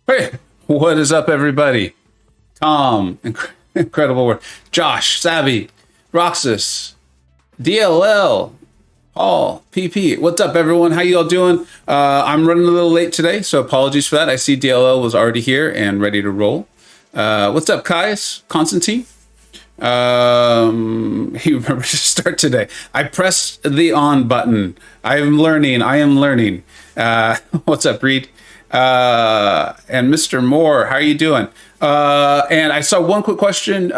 Hey, what is up, everybody? Tom, incredible work. Josh, Savvy, Roxas, DLL, Paul, PP. What's up, everyone? How you all doing? I'm running a little late today, so apologies for that. I see DLL was already here and ready to roll. What's up, Kais, Constantine? He remembers to start today. I pressed the on button. I am learning. What's up, Reed? And Mr. Moore, how are you doing? And I saw one quick question.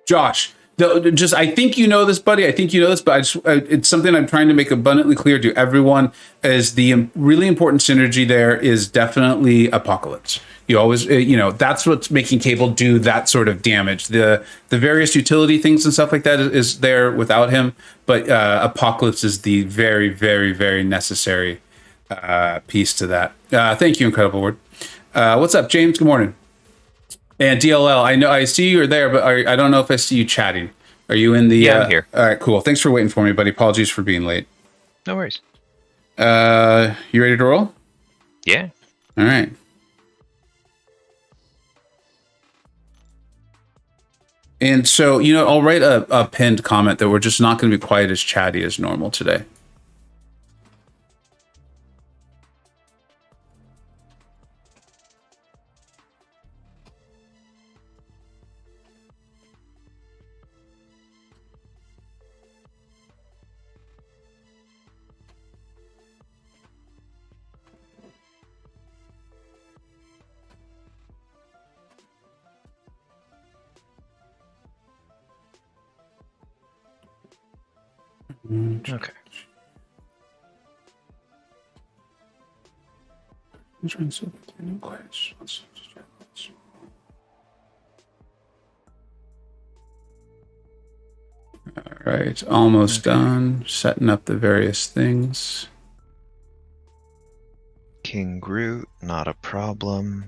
Josh, I think you know this, buddy. I think you know this, but it's something I'm trying to make abundantly clear to everyone is the really important synergy there is definitely Apocalypse. You always, that's what's making Cable do that sort of damage. The various utility things and stuff like that is there without him, but Apocalypse is the very, very, very necessary piece to that. Thank you, Incredible Word. What's up, James? Good morning. And DLL, I know I see you're there, but I don't know if I see you chatting. Are you in the? Yeah, I'm here. All right, cool. Thanks for waiting for me, buddy. Apologies for being late. No worries. You ready to roll? Yeah. All right. And so, I'll write a pinned comment that we're just not going to be quite as chatty as normal today. Okay. All right, almost done. Setting up the various things. King Groot, not a problem.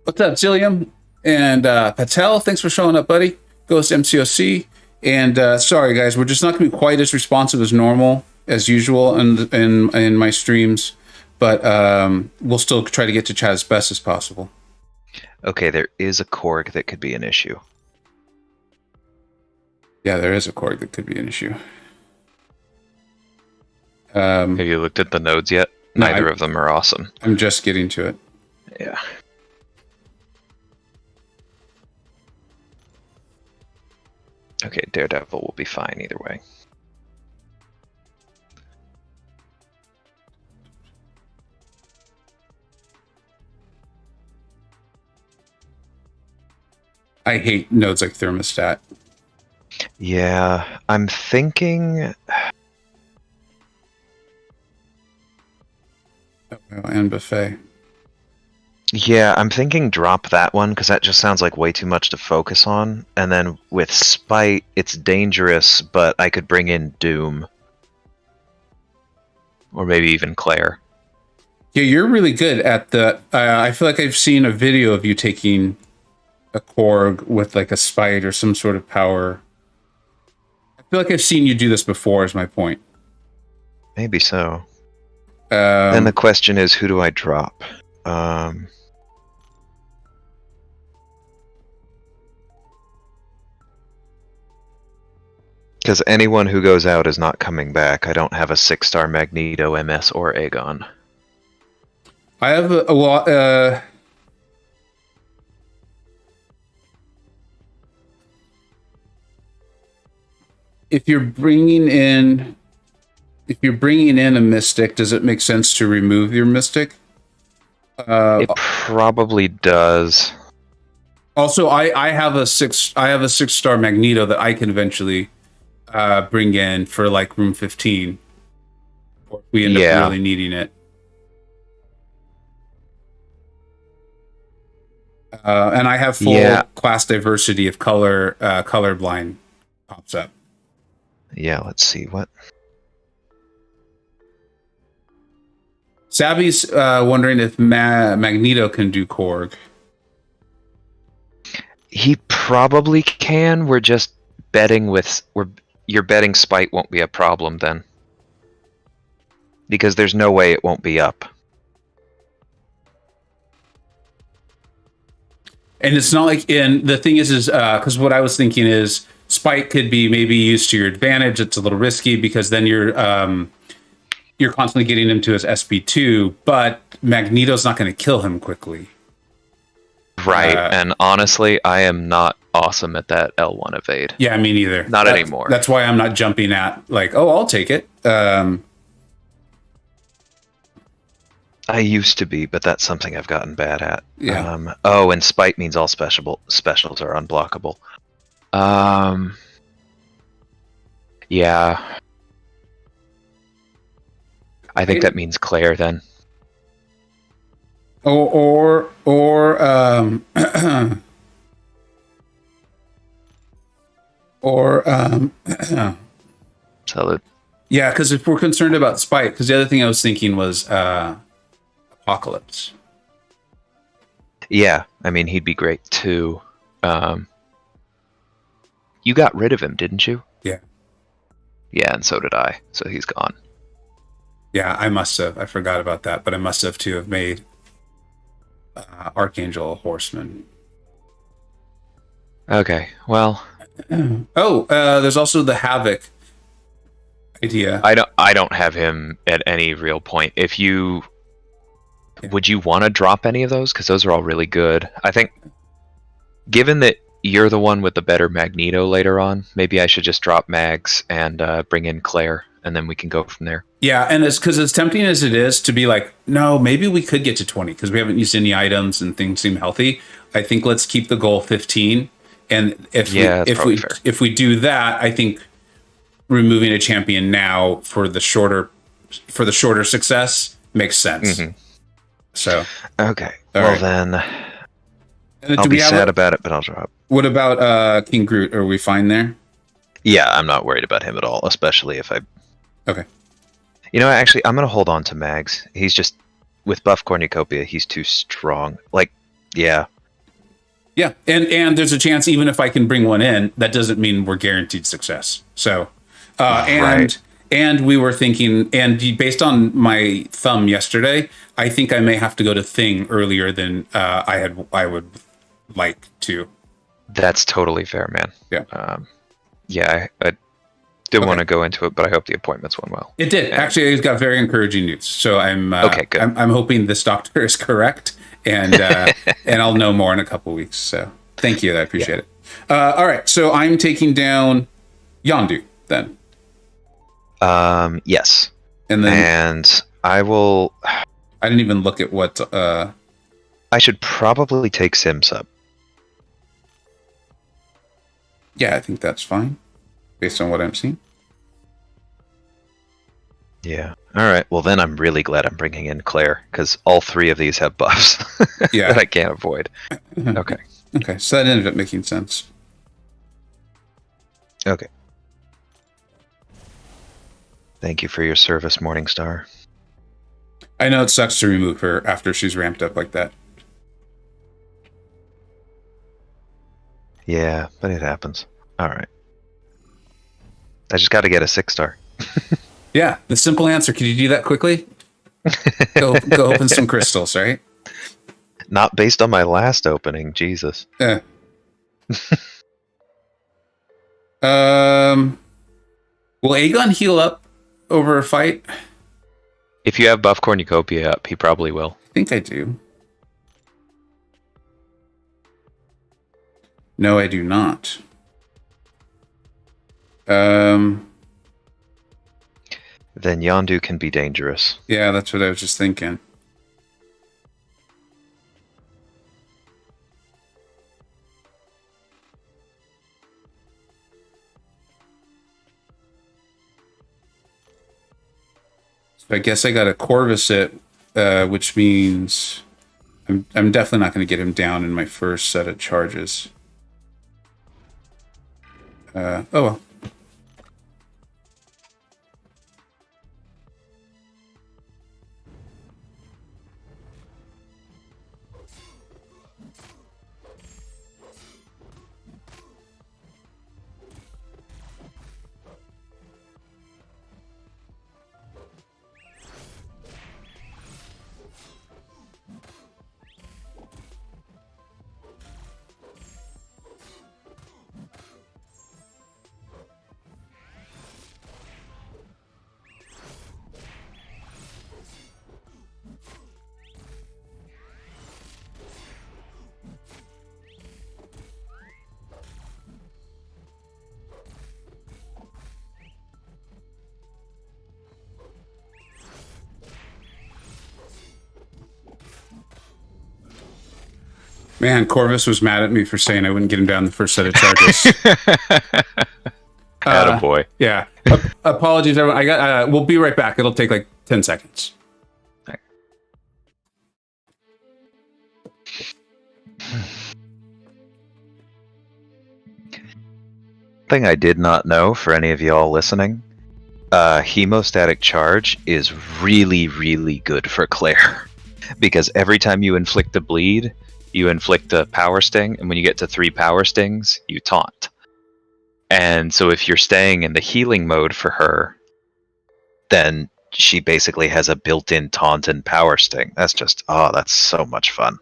What's up, Zillium? And Patel, thanks for showing up, buddy. Ghost MCoC. And sorry, guys, we're just not going to be quite as responsive as normal, as usual in my streams. But we'll still try to get to chat as best as possible. Okay, there is a Korg that could be an issue. Yeah, there is a Korg that could be an issue. Have you looked at the nodes yet? No, Neither of them are awesome. I'm just getting to it. Yeah. Okay, Daredevil will be fine either way. I hate nodes like Thermostat. Yeah, I'm thinking... And Buffet. Yeah, I'm thinking drop that one, because that just sounds like way too much to focus on. And then with Spite, it's dangerous, but I could bring in Doom. Or maybe even Claire. Yeah, you're really good at the... I feel like I've seen a video of you taking a Korg with like a Spite or some sort of power. I feel like I've seen you do this before, is my point. Maybe so. Then the question is, who do I drop? Because anyone who goes out is not coming back. I don't have a 6-star Magneto, MS, or Aegon. I have a lot... if you're bringing in a Mystic, does it make sense to remove your Mystic? It probably does. Also, I have a 6-star Magneto that I can eventually bring in for like room 15. Or if we end up really needing it. And I have full class diversity if colorblind pops up. Yeah, let's see what. Savvy's wondering if Magneto can do Korg. He probably can. We're just betting with... Your betting Spite won't be a problem then. Because there's no way it won't be up. And it's not like, and the thing is because what I was thinking is Spike could be maybe used to your advantage. It's a little risky because then you're constantly getting him to his SP2, but Magneto's not going to kill him quickly. Right, and honestly, I am not awesome at that L1 evade. Yeah, me neither. Not anymore. That's why I'm not jumping at, like, oh, I'll take it. I used to be, but that's something I've gotten bad at. Yeah. Oh, and Spite means all specials are unblockable. Yeah. I think that means Claire then. Or Salute. yeah, because if we're concerned about Spite, because the other thing I was thinking was Apocalypse. Yeah, I mean, he'd be great too. You got rid of him, didn't you? Yeah. Yeah, and so did I. So he's gone. Yeah, I must have. I forgot about that, but I must have too have made Archangel a horseman. Okay, well. Oh, there's also the Havoc idea. I don't have him at any real point. If you would you want to drop any of those? Because those are all really good. I think, given that you're the one with the better Magneto later on, maybe I should just drop Mags and bring in Claire, and then we can go from there. Yeah, and it's because as tempting as it is to be like, no, maybe we could get to 20 because we haven't used any items and things seem healthy. I think let's keep the goal 15, and if we do that, I think removing a champion now for the shorter success makes sense. Mm-hmm. So okay, then I'll be sad about it, but I'll drop. What about King Groot? Are we fine there? Yeah, I'm not worried about him at all, especially if I. Okay. You know, actually, I'm gonna hold on to Mags. He's just with buff cornucopia. He's too strong. Like, yeah. Yeah, and there's a chance even if I can bring one in, that doesn't mean we're guaranteed success. So, right. And we were thinking, and based on my thumb yesterday, I think I may have to go to Thing earlier than I would like to. That's totally fair, man. Yeah. Yeah, I didn't want to go into it, but I hope the appointments went well. It did. And actually, it's got very encouraging news. So I'm okay. Good. I'm hoping this doctor is correct, and and I'll know more in a couple weeks. So thank you. I appreciate it. All right. So I'm taking down Yondu then. Yes. And I will. I didn't even look at what. I should probably take Sim sub. Yeah, I think that's fine, based on what I'm seeing. Yeah. All right. Well, then I'm really glad I'm bringing in Claire because all three of these have buffs yeah. that I can't avoid. Okay. Okay. So that ended up making sense. Okay. Thank you for your service, Morningstar. I know it sucks to remove her after she's ramped up like that. Yeah, but it happens. All right. I just got to get a 6-star. Yeah, the simple answer. Can you do that quickly? Go open some crystals, right? Not based on my last opening, Jesus. Yeah. Will Aegon heal up over a fight? If you have buff cornucopia up, he probably will. I think I do. No, I do not. Then Yondu can be dangerous. Yeah, that's what I was just thinking. So I guess I got a Corvus it, which means I'm definitely not going to get him down in my first set of charges. Oh well. Man, Corvus was mad at me for saying I wouldn't get him down the first set of charges. Attaboy. Yeah. Apologies, everyone. I got. We'll be right back. It'll take like 10 seconds. Thing I did not know for any of y'all listening, hemostatic charge is really, really good for Claire. Because every time you inflict a bleed, you inflict a power sting, and when you get to 3 power stings, you taunt. And so if you're staying in the healing mode for her, then she basically has a built-in taunt and power sting. That's just, that's so much fun.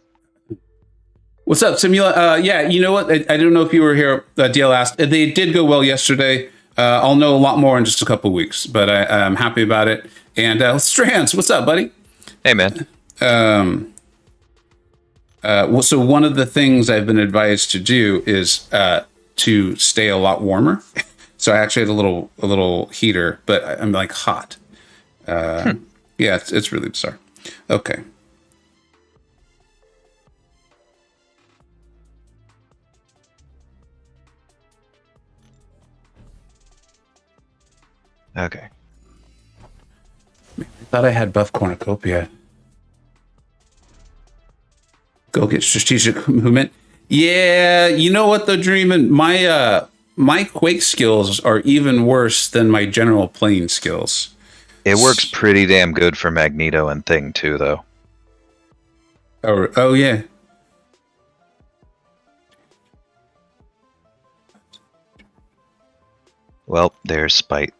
What's up, Simula? Yeah, you know what? I don't know if you were here. DL asked. They did go well yesterday. I'll know a lot more in just a couple weeks, but I'm happy about it. And Strands, what's up, buddy? Hey, man. So one of the things I've been advised to do is to stay a lot warmer. So I actually had a little heater, but I'm like hot. Yeah, it's really bizarre. Okay. Okay. I thought I had buff cornucopia. Go get strategic movement. Yeah, you know what though, Dreamin'? My Quake skills are even worse than my general plane skills. It works pretty damn good for Magneto and Thing too, though. Oh yeah. Well, there's Spite.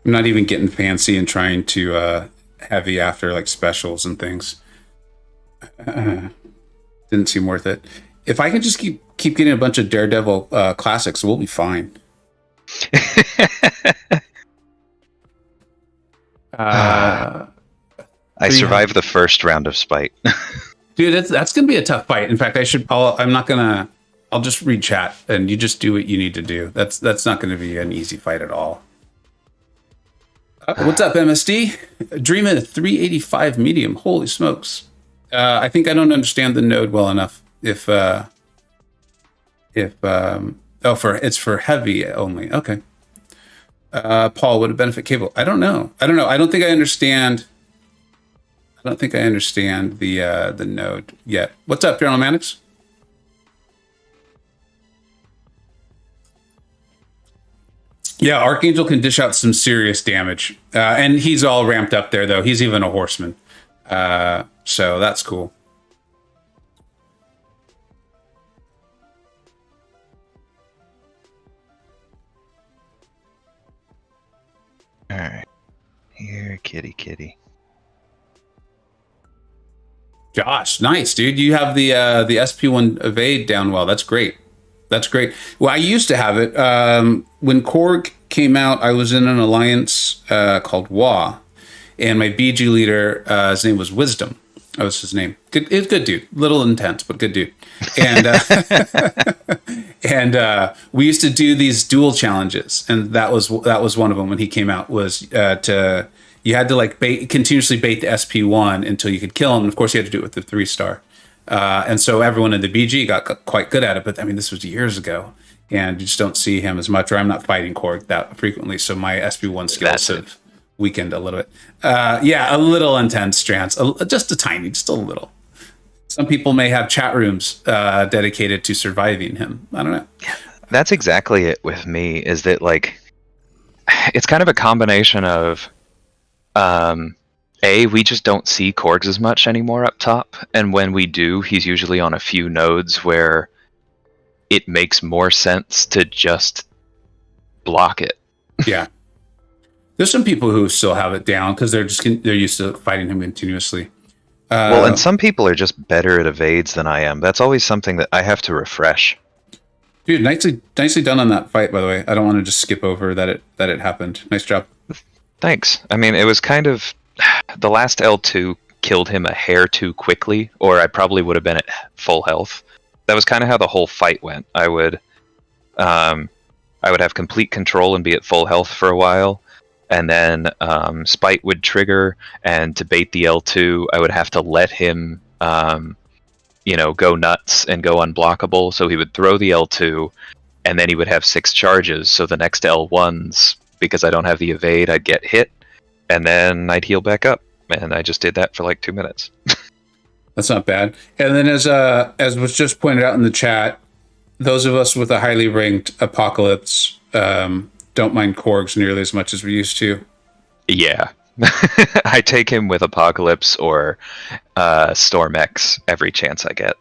I'm not even getting fancy and trying to heavy after like specials and things. Didn't seem worth it. If I can just keep getting a bunch of Daredevil classics, we'll be fine. I survived the first round of Spite. Dude, that's gonna be a tough fight. In fact, I'll just read chat and you just do what you need to do. That's not gonna be an easy fight at all. What's up, MSD? Dreaming 385 medium. Holy smokes! I think I don't understand the node well enough. It's for heavy only. Okay. Paul, would it benefit cable? I don't know. I don't think I understand. I don't think I understand the node yet. What's up, General Mannix? Yeah, Archangel can dish out some serious damage. And he's all ramped up there, though. He's even a horseman. So that's cool. All right. Here, kitty. Josh, nice, dude. You have the SP1 evade down well. That's great. That's great. Well, I used to have it. When Korg came out, I was in an alliance called WA, and my BG leader, his name was Wisdom. That was his name. Good dude. Little intense, but good dude. And and we used to do these duel challenges, and that was one of them when he came out. Was you had to like continuously bait the SP1 until you could kill him. And of course, you had to do it with the 3-star. And so everyone in the BG got quite good at it. But I mean, this was years ago, and you just don't see him as much. Or I'm not fighting Korg that frequently, so my SP1 skills have weakened a little bit. Yeah, a little intense, Strands. Just a little. Some people may have chat rooms dedicated to surviving him. I don't know. That's exactly it with me. Is that like, it's kind of a combination of, we just don't see Korgs as much anymore up top, and when we do, he's usually on a few nodes where it makes more sense to just block it. Yeah. There's some people who still have it down because they're used to fighting him continuously. Well, and some people are just better at evades than I am. That's always something that I have to refresh. Dude, nicely done on that fight, by the way. I don't want to just skip over that it happened. Nice job. Thanks. I mean, it was kind of the last L2 killed him a hair too quickly, or I probably would have been at full health. That was kind of how the whole fight went. I would have complete control and be at full health for a while, and then Spite would trigger, and to bait the L2, I would have to let him go nuts and go unblockable. So he would throw the L2, and then he would have 6 charges. So the next L1s, because I don't have the evade, I'd get hit, and then I'd heal back up. And I just did that for like 2 minutes. That's not bad. And then as was just pointed out in the chat, those of us with a highly ranked Apocalypse don't mind Korgs nearly as much as we used to. Yeah. I take him with Apocalypse or Storm X every chance I get.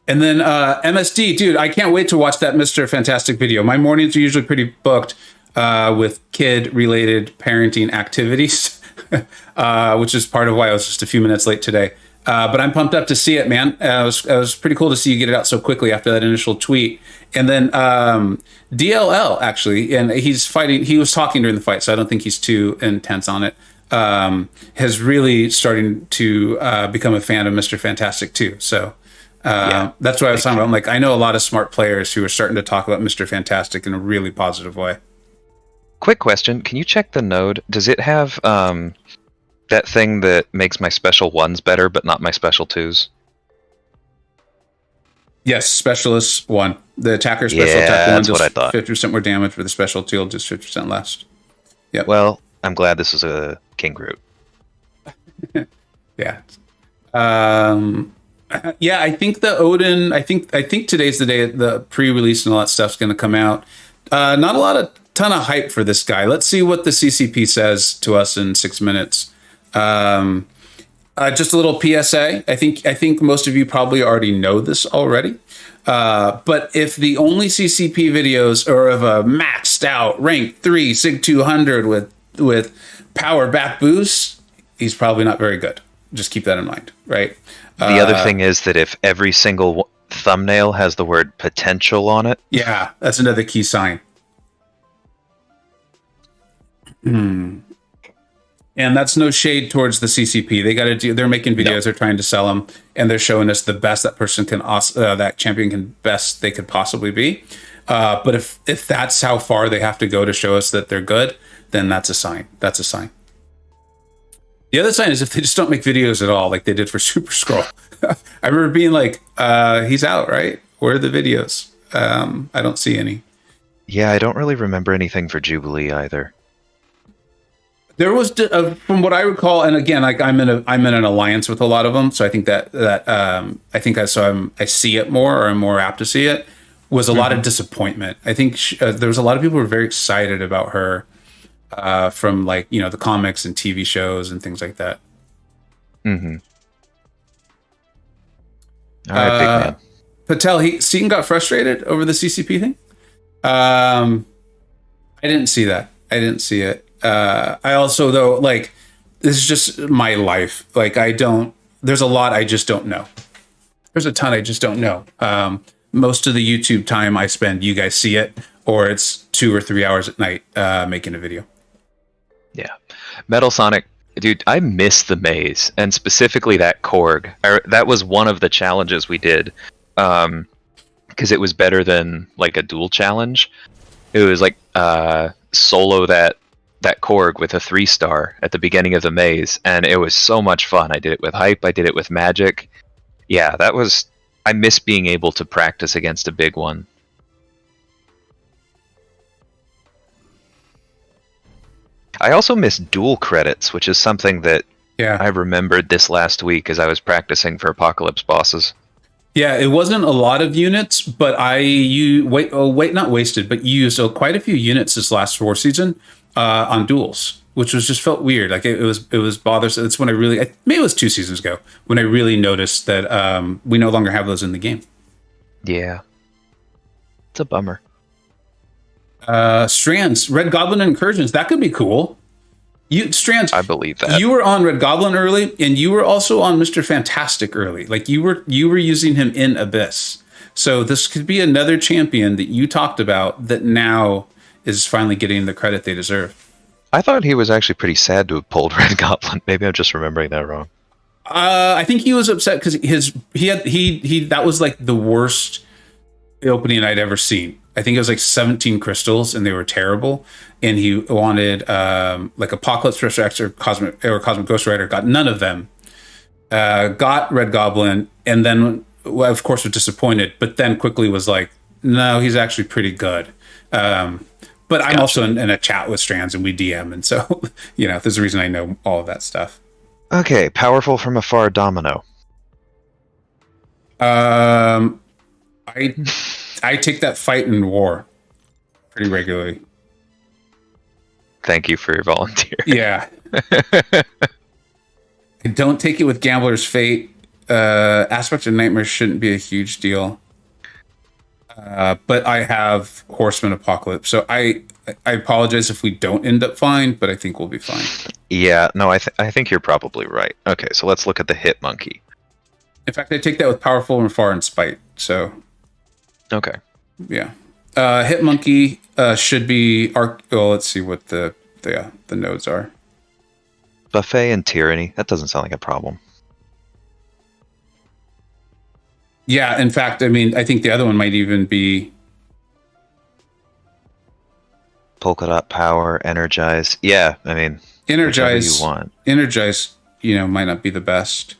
And then MSD, dude, I can't wait to watch that Mr. Fantastic video. My mornings are usually pretty booked with kid-related parenting activities, which is part of why I was just a few minutes late today. But I'm pumped up to see it, man. It was pretty cool to see you get it out so quickly after that initial tweet. And then DLL, actually, and he was talking during the fight, so I don't think he's too intense on it, has really starting to become a fan of Mr. Fantastic too. So that's what I was talking about. I'm like, I know a lot of smart players who are starting to talk about Mr. Fantastic in a really positive way. Quick question. Can you check the node? Does it have that thing that makes my special 1s better, but not my special 2s? Yes, Specialist 1. The attacker special attack 1 does 50% more damage, for the special 2 will just 50% less. Yep. Well, I'm glad this was a King Groot. Yeah. Yeah, I think the Odin, I think today's the day the pre-release and all that stuff's going to come out. Not a ton of hype for this guy. Let's see what the CCP says to us in 6 minutes. Just a little PSA. I think most of you probably already know this already. But if the only CCP videos are of a maxed out rank 3 Sig 200 with power back boost, he's probably not very good. Just keep that in mind, right? The other thing is that if every single thumbnail has the word potential on it. Yeah, that's another key sign. And that's no shade towards the CCP. They're making videos, they're trying to sell them, and they're showing us the best that champion can best they could possibly be. But if that's how far they have to go to show us that they're good, then that's a sign. That's a sign. The other sign is if they just don't make videos at all, like they did for Super Scroll. I remember being like, he's out, right? Where are the videos? I don't see any. Yeah, I don't really remember anything for Jubilee either. There was, from what I recall, and again, like I'm in an alliance with a lot of them, so I think I see it more, or I'm more apt to see it. Was a lot of disappointment. I think there was a lot of people who were very excited about her from the comics and TV shows and things like that. Mm-hmm. All right, big man. Patel, Seaton got frustrated over the CCP thing. I didn't see that. I didn't see it. I also, though, like, this is just my life. Like, there's a lot I just don't know. There's a ton I just don't know. Most of the YouTube time I spend, you guys see it, or it's 2 or 3 hours at night making a video. Yeah. Metal Sonic, dude, I miss the maze, and specifically that Korg. That was one of the challenges we did, because it was better than, like, a duel challenge. It was, like, solo that Korg with a 3-star at the beginning of the maze, and it was so much fun. I did it with Hype, I did it with Magic. Yeah, I miss being able to practice against a big one. I also miss dual credits, which is something that I remembered this last week as I was practicing for Apocalypse bosses. Yeah, it wasn't a lot of units, but you used quite a few units this last war season on duels, which just felt weird. Like it was bothersome. It's when maybe it was 2 seasons ago when I really noticed that we no longer have those in the game. Yeah, it's a bummer. Strands, Red Goblin and Incursions, that could be cool. Strands, I believe that. You were on Red Goblin early, and you were also on Mr. Fantastic early. Like you were using him in Abyss. So this could be another champion that you talked about that now is finally getting the credit they deserve. I thought he was actually pretty sad to have pulled Red Goblin. Maybe I'm just remembering that wrong. I think he was upset because he that was like the worst opening I'd ever seen. I think it was like 17 crystals and they were terrible. And he wanted like Apocalypse Resurrects or Cosmic Ghost Rider. Got none of them. Got Red Goblin, and then well, of course was disappointed. But then quickly was like, no, he's actually pretty good. But I'm also in a chat with Strands and we DM, and so there's a reason I know all of that stuff. Okay, powerful from afar domino. I take that fight in war pretty regularly. Thank you for your volunteer. Yeah. I don't take it with Gambler's Fate. Aspect of Nightmare shouldn't be a huge deal. But I have Horseman Apocalypse, so I apologize if we don't end up fine, but I think we'll be fine. Yeah, no, I think you're probably right. Okay, so let's look at the Hit Monkey. In fact, I take that with Powerful and Far and Spite. So, okay, yeah, Hit Monkey should be Well, let's see what the nodes are. Buffet and Tyranny. That doesn't sound like a problem. Yeah, in fact, I mean, I think the other one might even be Polka Dot Power, Energize. Yeah, I mean, Energize. You want. Energize, might not be the best.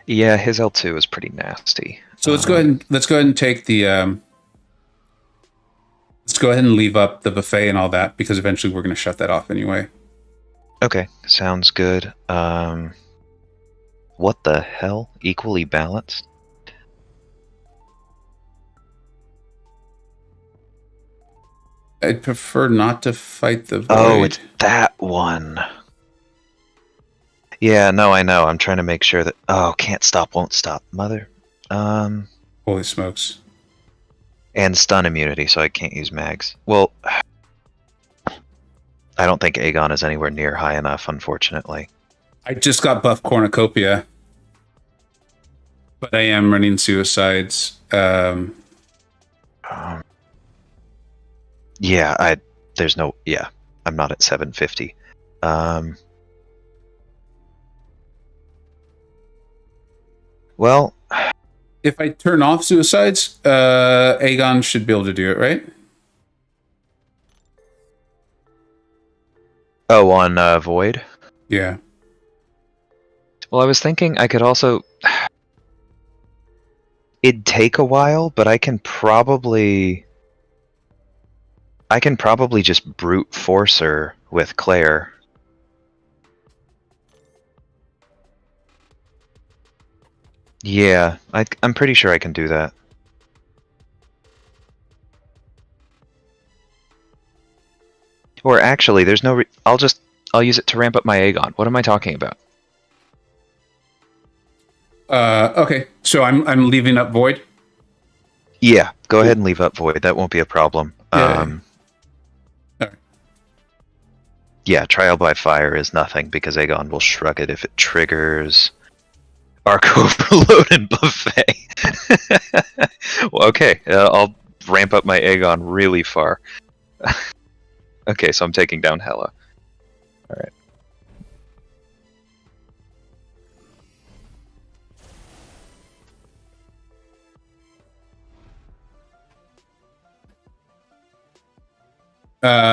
Yeah, his L2 is pretty nasty. So let's go ahead and take the. Let's go ahead and leave up the buffet and all that because eventually we're going to shut that off anyway. Okay, sounds good. What the hell? Equally balanced? I'd prefer not to fight the void. Oh, it's that one. Yeah, no, I know. I'm trying to make sure that... Oh, can't stop, won't stop. Mother. Holy smokes. And stun immunity, so I can't use mags. Well, I don't think Aegon is anywhere near high enough, unfortunately. I just got buff Cornucopia. But I am running Suicides. Yeah, there's no... Yeah, I'm not at 750. Well... If I turn off Suicides, Aegon should be able to do it, right? Oh, on Void? Yeah. Well, I was thinking I could also... It'd take a while, but I can probably just brute force her with Claire. Yeah, I'm pretty sure I can do that. Or actually, there's no... I'll use it to ramp up my Aegon. What am I talking about? Okay, so I'm leaving up Void? Yeah, go ahead and leave up Void. That won't be a problem. Yeah. Right. Yeah, Trial by Fire is nothing because Aegon will shrug it if it triggers Arc Overload and Buffet. Well, okay, I'll ramp up my Aegon really far. Okay, so I'm taking down Hela. Alright.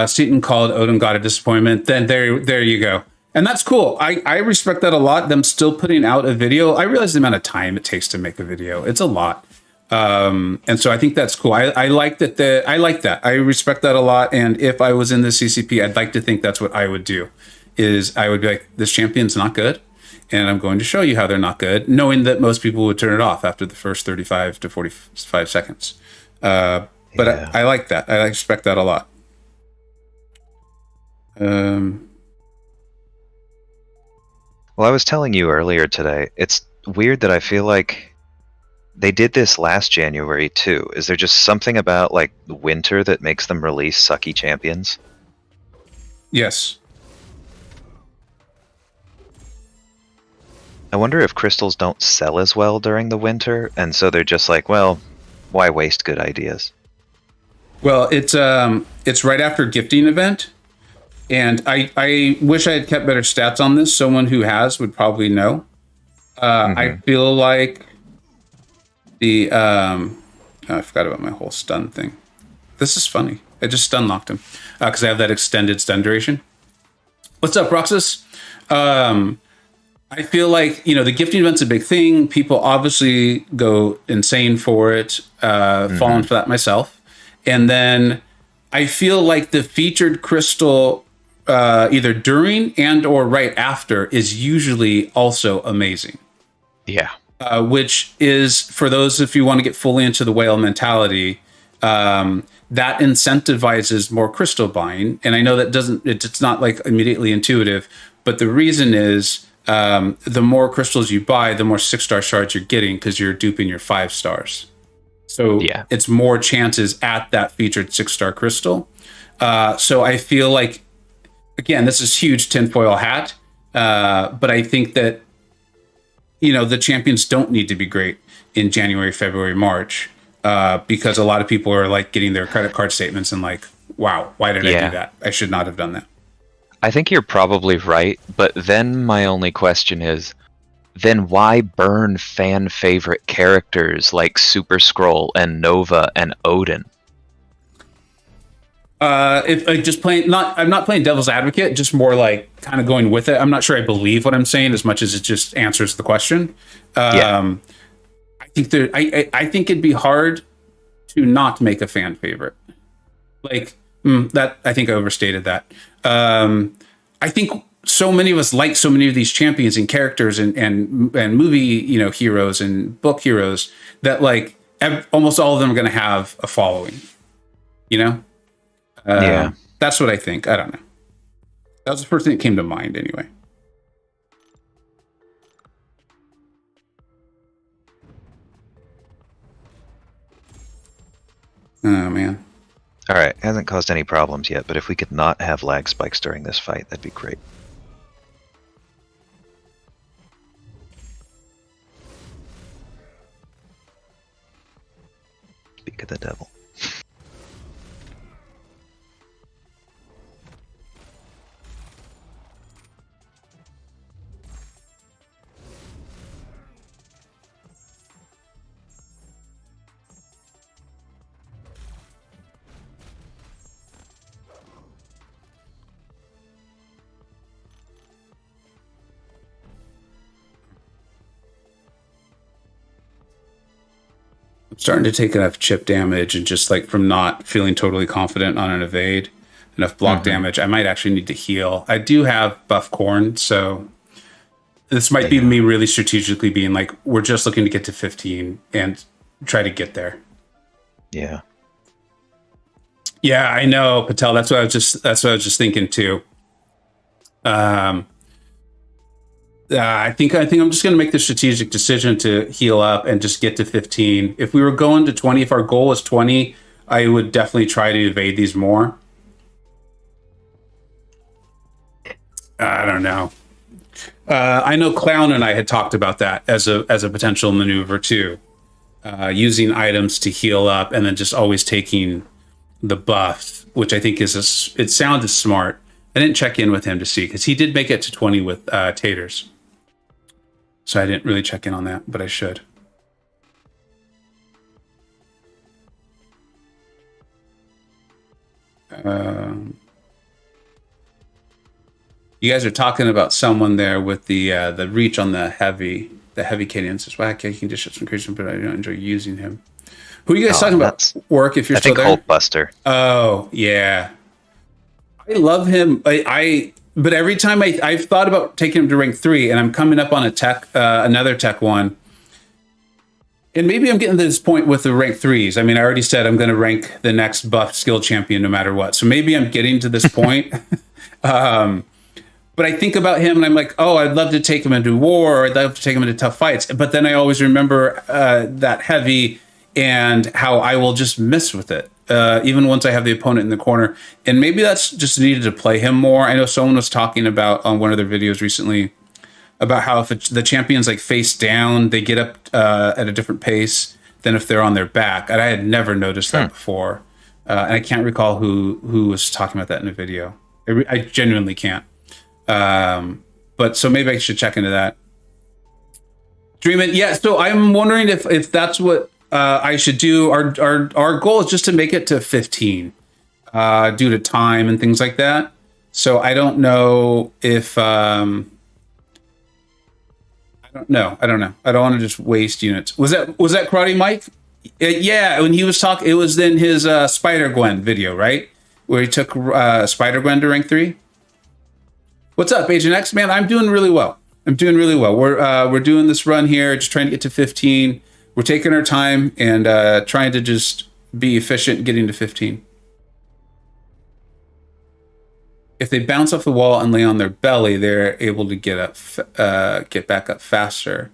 Seaton called Odin God of Disappointment. Then there you go. And that's cool. I respect that a lot. Them still putting out a video. I realize the amount of time it takes to make a video. It's a lot. And so I think that's cool. I like that. I like that. I respect that a lot. And if I was in the CCP, I'd like to think that's what I would do. Is I would be like, this champion's not good, and I'm going to show you how they're not good, knowing that most people would turn it off after the first 35 to 45 seconds. But yeah. I like that. I respect that a lot. Well, I was telling you earlier today, it's weird that I feel like they did this last January too. Is there just something about like winter that makes them release sucky champions? Yes. I wonder if crystals don't sell as well during the winter, and so they're just like, well, Why waste good ideas? Well, it's right after gifting event, and I wish I had kept better stats on this. Someone who has would probably know. I feel like the I forgot about my whole stun thing. This is funny. I just stun locked him because I have that extended stun duration. What's up, Roxas? I feel like, the gifting event's a big thing. People obviously go insane for it. Fallen for that myself. And then I feel like the featured crystal, either during and or right after, is usually also amazing. Yeah. Which is, for those, if you want to get fully into the whale mentality, that incentivizes more crystal buying. And I know that it's not like immediately intuitive, but the reason is the more crystals you buy, the more 6-star shards you're getting because you're duping your 5 stars. So it's more chances at that featured 6-star crystal. So I feel like, again, this is huge tinfoil hat, but I think that, the champions don't need to be great in January, February, March, because a lot of people are like getting their credit card statements and like, wow, why did I do that? I should not have done that. I think you're probably right, but then my only question is, then why burn fan favorite characters like Super Scroll and Nova and Odin? If I just I'm not playing devil's advocate, just more like kind of going with it. I'm not sure I believe what I'm saying as much as it just answers the question. I think I think it'd be hard to not make a fan favorite. Like that, I think I overstated that. I think so many of us like so many of these champions and characters and movie heroes and book heroes that like almost all of them are going to have a following. That's what I think. I don't know. That was the first thing that came to mind anyway. Oh, man. All right. Hasn't caused any problems yet, but if we could not have lag spikes during this fight, that'd be great. Speak of the devil. Starting to take enough chip damage and just like from not feeling totally confident on an evade, enough block damage, I might actually need to heal. I do have buff corn, so this might be me really strategically being like, we're just looking to get to 15 and try to get there. Yeah. Yeah, I know, Patel. That's what I was just thinking too. I think I'm just going to make the strategic decision to heal up and just get to 15. If we were going to 20, if our goal was 20, I would definitely try to evade these more. I don't know. I know Clown and I had talked about that as a potential maneuver too, using items to heal up and then just always taking the buff, which I think it sounded smart. I didn't check in with him to see because he did make it to 20 with Taters. So I didn't really check in on that, but I should. You guys are talking about someone there with the reach on the heavy Canadian. Says, "Wow, okay, you can just shut some creation, but I don't enjoy using him." Who are you guys talking about? Work, if you're still there. I think Hulkbuster. Oh yeah, I love him. But every time I've thought about taking him to rank 3, and I'm coming up on another tech one. And maybe I'm getting to this point with the rank 3s. I mean, I already said I'm going to rank the next buff skill champion no matter what. So maybe I'm getting to this point. But I think about him and I'm like, oh, I'd love to take him into war, or I'd love to take him into tough fights. But then I always remember that heavy and how I will just miss with it. Even once I have the opponent in the corner. And maybe that's just needed to play him more. I know someone was talking about on one of their videos recently about how if the champions like face down, they get up at a different pace than if they're on their back. And I had never noticed that before. And I can't recall who was talking about that in a video. I genuinely can't. But so maybe I should check into that. Dream it. Yeah. So I'm wondering if that's what I should do. Our goal is just to make it to 15 due to time and things like that. So I don't know if I don't know. I don't want to just waste units. Was that Karate Mike? Yeah, when he was talking, it was in his Spider Gwen video, right? Where he took Spider Gwen to rank 3. What's up, Agent X? Man, I'm doing really well. We're doing this run here, just trying to get to 15. We're taking our time and trying to just be efficient getting to 15. If they bounce off the wall and lay on their belly, they're able to get back up faster.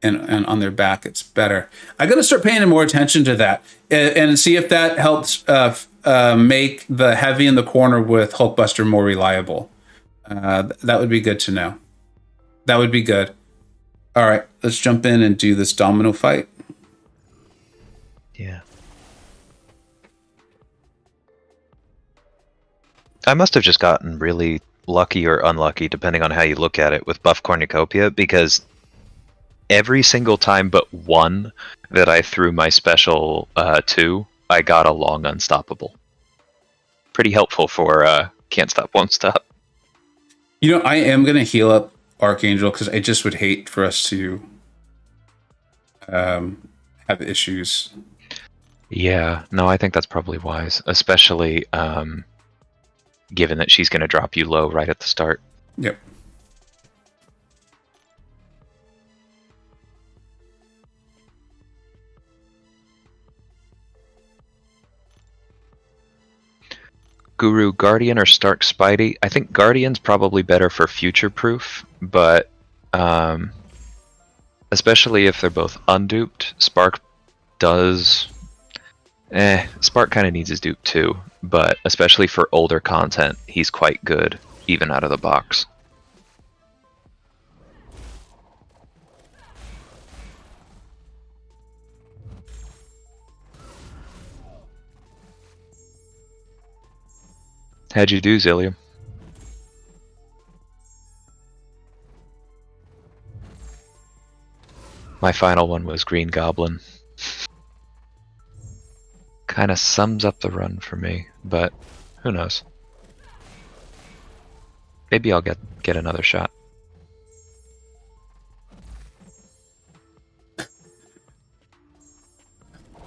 And on their back, it's better. I got to start paying more attention to that and see if that helps make the heavy in the corner with Hulkbuster more reliable. That would be good to know. That would be good. All right, let's jump in and do this domino fight. Yeah. I must have just gotten really lucky or unlucky, depending on how you look at it, with Buff Cornucopia, because every single time but one that I threw my special to, I got a long unstoppable. Pretty helpful for can't stop, won't stop. You know, I am going to heal up Archangel because I just would hate for us to have issues. Yeah, no, I think that's probably wise, especially given that she's going to drop you low right at the start. Yep. Guru, Guardian, or Stark Spidey? I think Guardian's probably better for future-proof, but especially if they're both unduped, Spark does... Spark kind of needs his dupe too, but especially for older content, he's quite good, even out of the box. How'd you do, Zillium? My final one was Green Goblin. Kind of sums up the run for me, but who knows? Maybe I'll get another shot.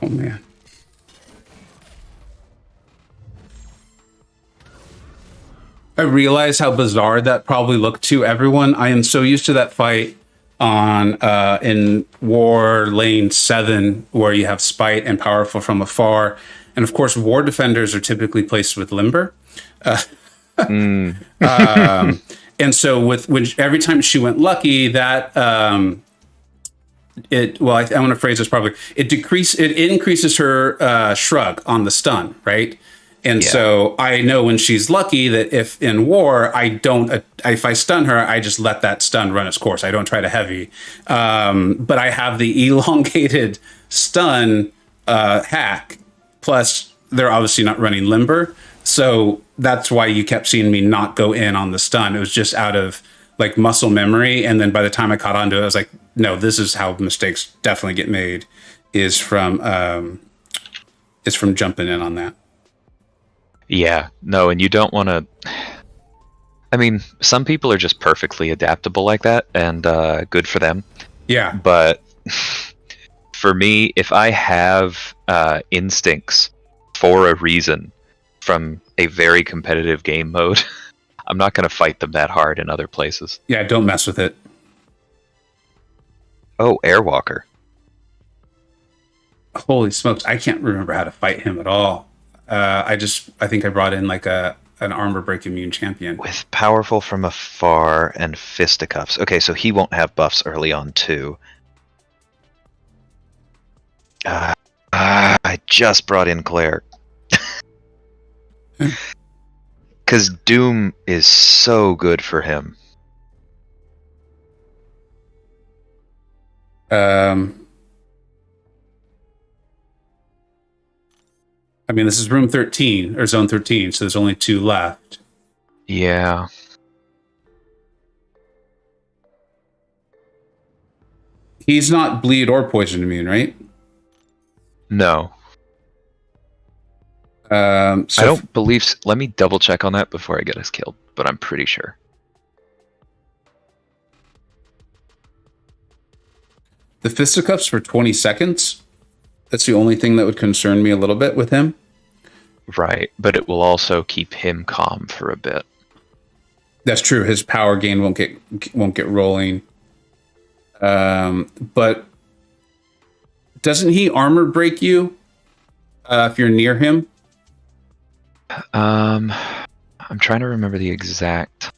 Oh man. I realize how bizarre that probably looked to everyone. I am so used to that fight on in War Lane 7, where you have Spite and Powerful from afar. And of course, War Defenders are typically placed with Limber. And so every time she went lucky, that I want to phrase this probably. It increases her shrug on the stun, right? And so I know when she's lucky that if in war, if I stun her, I just let that stun run its course. I don't try to heavy. But I have the elongated stun hack. Plus, they're obviously not running Limber. So that's why you kept seeing me not go in on the stun. It was just out of like muscle memory. And then by the time I caught on to it, I was like, no, this is how mistakes definitely get made, is from jumping in on that. Yeah, no, and you don't want to... I mean, some people are just perfectly adaptable like that, and good for them. Yeah. But for me, if I have instincts for a reason from a very competitive game mode, I'm not going to fight them that hard in other places. Yeah, don't mess with it. Oh, Airwalker. Holy smokes, I can't remember how to fight him at all. I think I brought in like an armor break immune champion. With Powerful from afar and Fisticuffs. Okay, so he won't have buffs early on too. I just brought in Claire. Because Doom is so good for him. I mean, this is room 13 or zone 13, so there's only 2 left. Yeah. He's not bleed or poison immune, right? No. So I don't believe... Let me double check on that before I get us killed, but I'm pretty sure. The fisticuffs for 20 seconds. That's the only thing that would concern me a little bit with him. Right, but it will also keep him calm for a bit. That's true. His power gain won't get rolling. But doesn't he armor break you if you're near him? I'm trying to remember the exact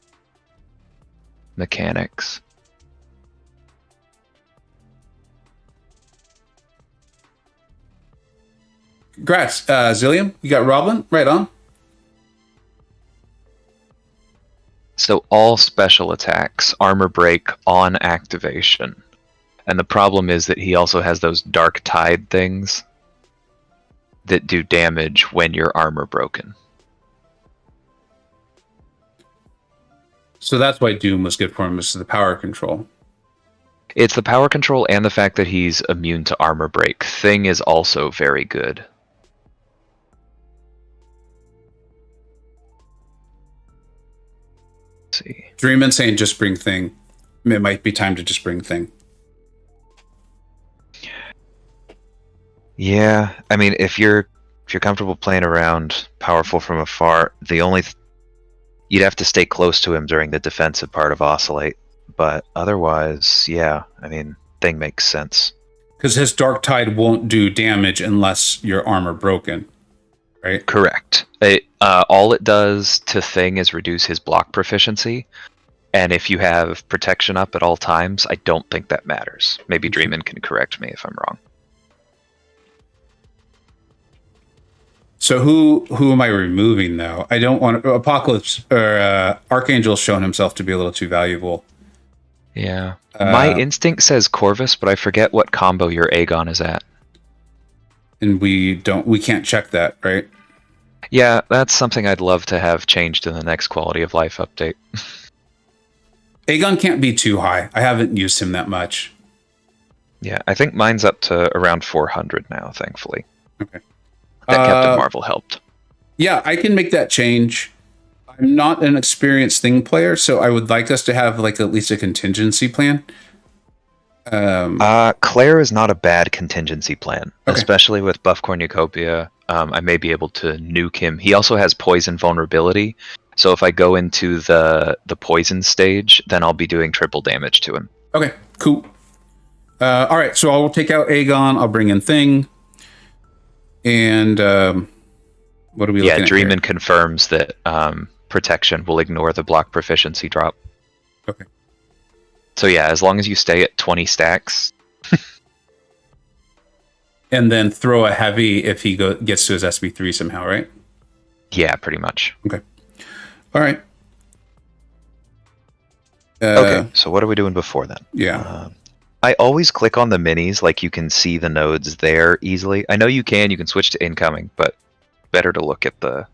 mechanics. Congrats, Zillium. You got Roblin? Right on. So all special attacks armor break on activation. And the problem is that he also has those dark tide things that do damage when your armor broken. So that's why Doom was good for him, is the power control. It's the power control and the fact that he's immune to armor break. Thing is also very good. Let's see. Dreamin' saying just bring Thing. It might be time to just bring Thing. Yeah, I mean, if you're comfortable playing around powerful from afar, you'd have to stay close to him during the defensive part of Oscillate. But otherwise, yeah, I mean, Thing makes sense. Because his Dark Tide won't do damage unless your armor broken, right? Correct. All it does to Thing is reduce his block proficiency. And if you have protection up at all times, I don't think that matters. Maybe Dreamin' can correct me if I'm wrong. So who am I removing, though? I don't want to... Apocalypse or Archangel's shown himself to be a little too valuable. Yeah. My instinct says Corvus, but I forget what combo your Aegon is at. And we can't check that, right? Yeah, that's something I'd love to have changed in the next quality of life update. Aegon can't be too high. I haven't used him that much. Yeah, I think mine's up to around 400 now, thankfully. Okay. That Captain Marvel helped. Yeah, I can make that change. I'm not an experienced Thing player, so I would like us to have like at least a contingency plan. Claire is not a bad contingency plan, okay. Especially with Buff Cornucopia. I may be able to nuke him. He also has poison vulnerability, so if I go into the poison stage, then I'll be doing triple damage to him. Okay, cool. All right, so I'll take out Aegon. I'll bring in Thing. And what are we looking at? Yeah, Dreamin' confirms that protection will ignore the block proficiency drop. Okay. So yeah, as long as you stay at 20 stacks. And then throw a heavy if he gets to his SB3 somehow, right? Yeah, pretty much. Okay. All right. Okay, so what are we doing before then? Yeah. I always click on the minis, like you can see the nodes there easily. I know you can switch to incoming, but better to look at the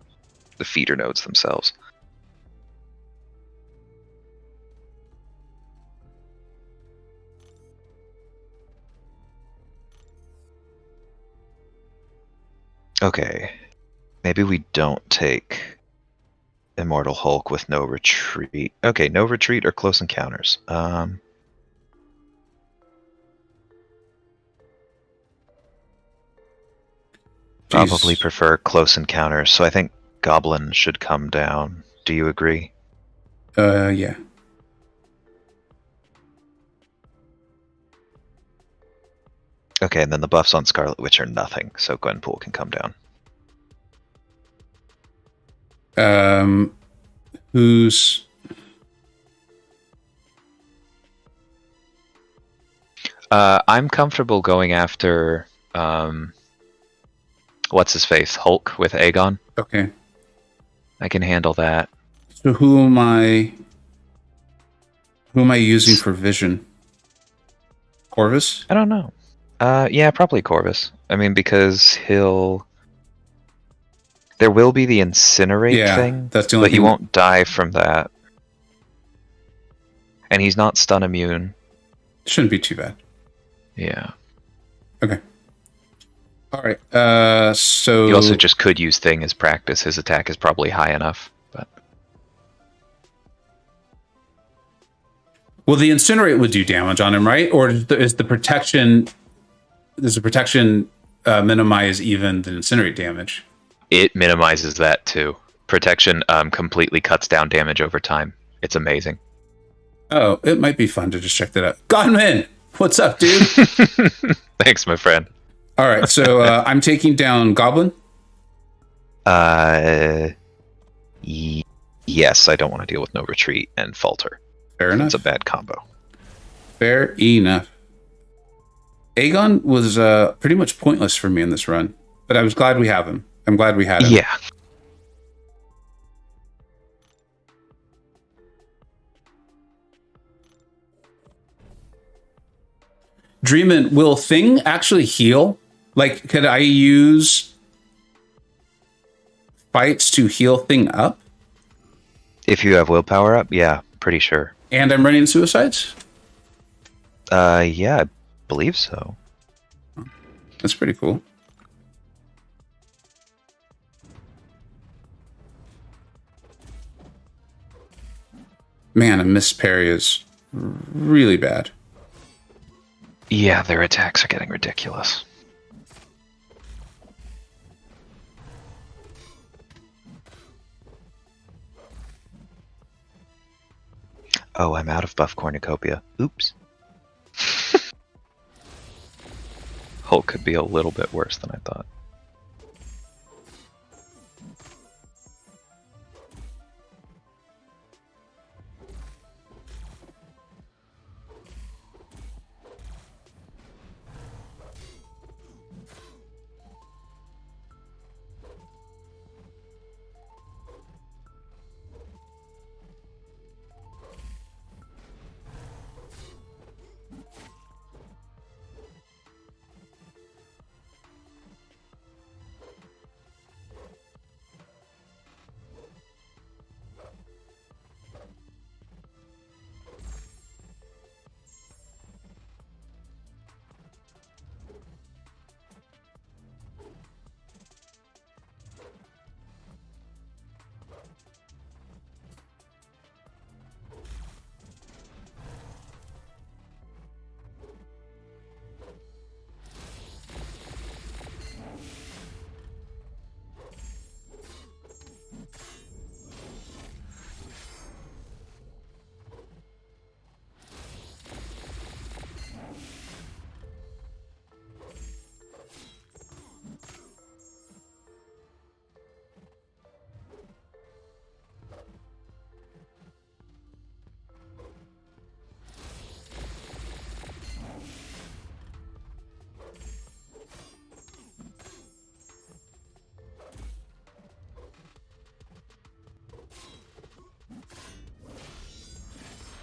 feeder nodes themselves. Okay, maybe we don't take Immortal Hulk with no retreat. Okay, no retreat or close encounters. Probably prefer close encounters, so I think Goblin should come down. Do you agree? Yeah. Okay, and then the buffs on Scarlet Witch are nothing, so Gwenpool can come down. Who's... I'm comfortable going after... what's his face? Hulk with Aegon. Okay. I can handle that. So who am I using for vision? Corvus? I don't know. Yeah, probably Corvus. I mean, because he'll There will be the incinerate thing, that's the only but he thing. won't die from that. And he's not stun immune. Shouldn't be too bad. Yeah. Okay. All right. So You also just could use thing as practice. His attack is probably high enough, but well, the incinerate would do damage on him, right? Or is the protection? Does the protection minimize even the incinerate damage? it minimizes that too. Protection completely cuts down damage over time. It's amazing. Oh, it might be fun to just check that out. Godman, what's up, dude? Thanks, my friend. All right, so I'm taking down Goblin. Yes, I don't want to deal with no retreat and falter. Fair enough. It's a bad combo. Fair enough. Aegon was pretty much pointless for me in this run, but I was glad we have him. I'm glad we had him. Yeah. Dreamin', will Thing actually heal? Like, could I use fights to heal Thing up? If you have willpower up, yeah, pretty sure. And I'm running suicides? Yeah, I believe so. That's pretty cool. Man, a missed parry is really bad. Yeah, their attacks are getting ridiculous. Oh, I'm out of buff cornucopia. Oops. Hulk could be a little bit worse than I thought.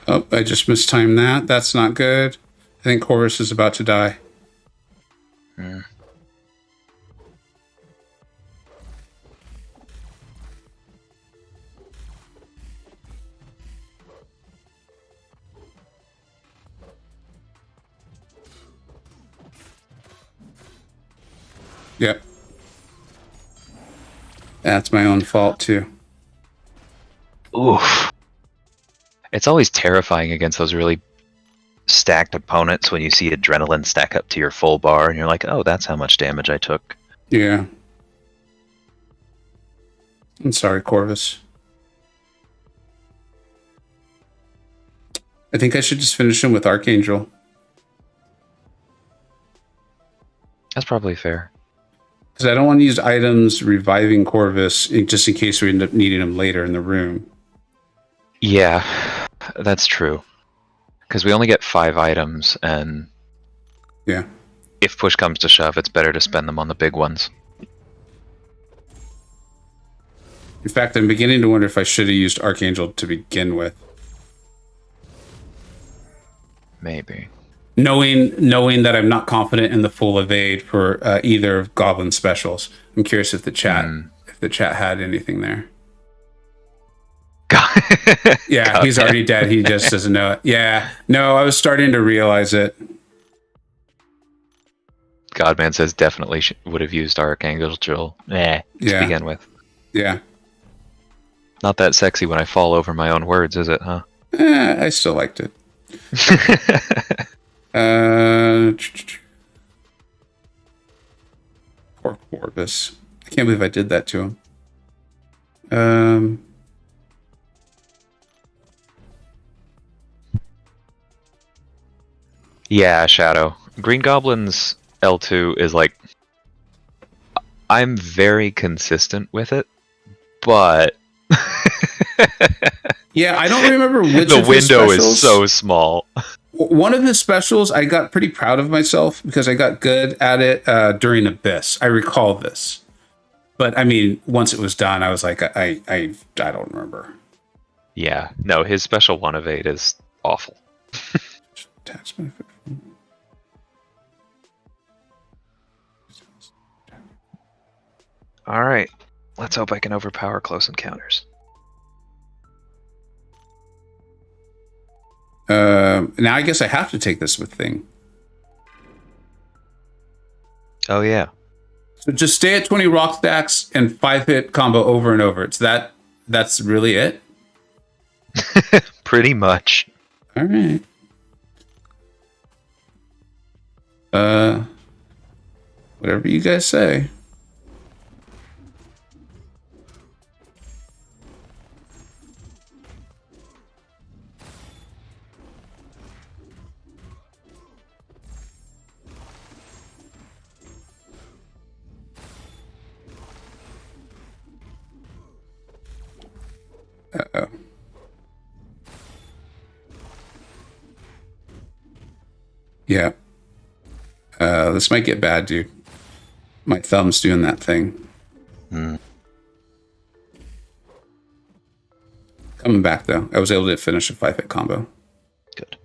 Oh, I just mistimed that. That's not good. I think Corvus is about to die. Yep. That's my own fault, too. Oof. It's always terrifying against those really stacked opponents when you see adrenaline stack up to your full bar and you're like, oh, that's how much damage I took. Yeah. I'm sorry, Corvus. I think I should just finish him with Archangel. That's probably fair. Because I don't want to use items reviving Corvus just in case we end up needing him later in the room. Yeah, that's true. Because we only get 5 items, and yeah, if push comes to shove, it's better to spend them on the big ones. In fact, I'm beginning to wonder if I should have used Archangel to begin with. Maybe. Knowing that I'm not confident in the full evade for either of Goblin specials. I'm curious if the chat the chat had anything there. God. Yeah, God, he's already dead. He just doesn't know it. Yeah, no, I was starting to realize it. Godman says definitely would have used Archangel to begin with. Yeah. Not that sexy when I fall over my own words, is it, huh? I still liked it. Poor Corvus. I can't believe I did that to him. Yeah, Shadow. Green Goblin's L2 is like... I'm very consistent with it, but... Yeah, I don't remember which the of his window specials. Is so small. One of his specials, I got pretty proud of myself because I got good at it during Abyss. I recall this. But, I mean, once it was done, I was like, I don't remember. Yeah. No, his special 1 of 8 is awful. Tax benefit. All right. Let's hope I can overpower close encounters. Now I guess I have to take this with thing. Oh, yeah. So just stay at 20 rock stacks and 5-hit combo over and over. That's really it? Pretty much. All right. Whatever you guys say. Uh-oh. Yeah. This might get bad, dude. My thumb's doing that thing. Coming back, though. I was able to finish a 5-hit combo. Good.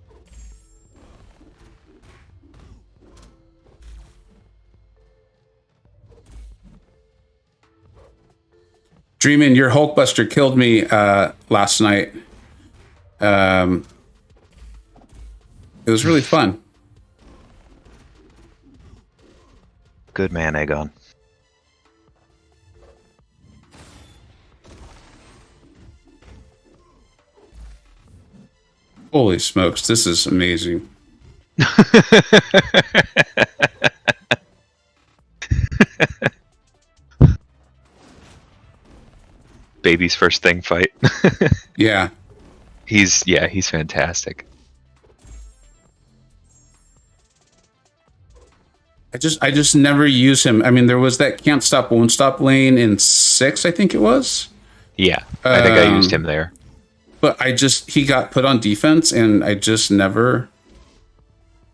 Dreamin', your Hulkbuster killed me last night. It was really fun. Good man, Aegon. Holy smokes, this is amazing. Baby's first thing fight. Yeah. He's fantastic. I just never use him. I mean, there was that can't stop, won't stop lane in 6, I think it was. Yeah, I think I used him there. But he got put on defense, and I just never,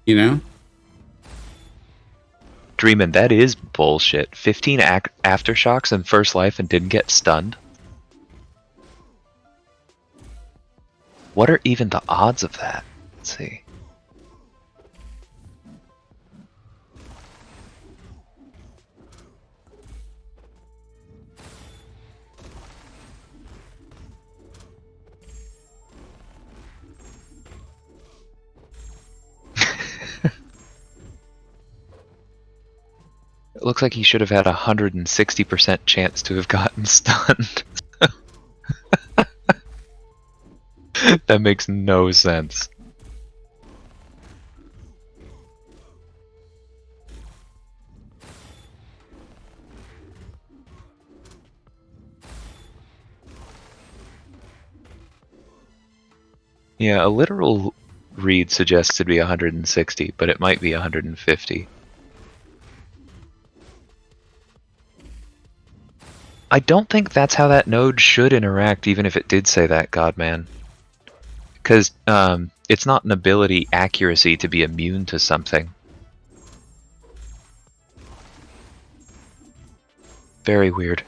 you know? Dreamin', that is bullshit. 15 aftershocks in first life and didn't get stunned? What are even the odds of that? Let's see. It looks like he should have had 160% chance to have gotten stunned. That makes no sense. Yeah, a literal read suggests to be 160, but it might be 150. I don't think that's how that node should interact, even if it did say that, Godman. Because it's not an ability accuracy to be immune to something. Very weird.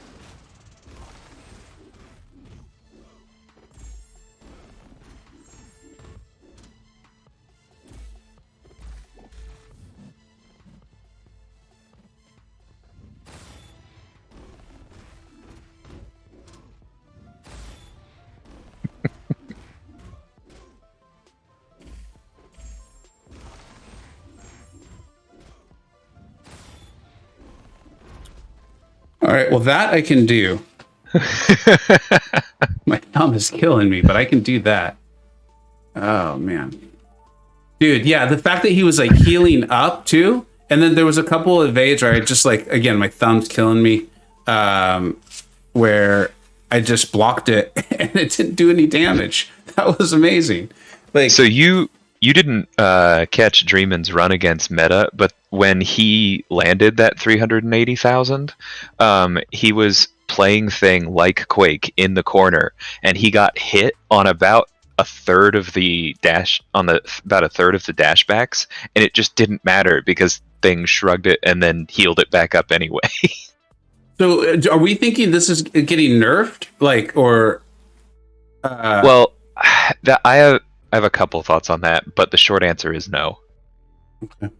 All right. Well, that I can do. My thumb is killing me, but I can do that. Oh man, dude. Yeah, the fact that he was like healing up too, and then there was a couple of evades where I just like again my thumb's killing me, where I just blocked it and it didn't do any damage. That was amazing. Like So you didn't catch Dreamin's run against Meta, but when he landed that 380,000, he was playing Thing like Quake in the corner, and he got hit on about a third of the dashbacks, and it just didn't matter because Thing shrugged it and then healed it back up anyway. So, are we thinking this is getting nerfed, like, or? Well, I have a couple thoughts on that, but the short answer is no. Okay.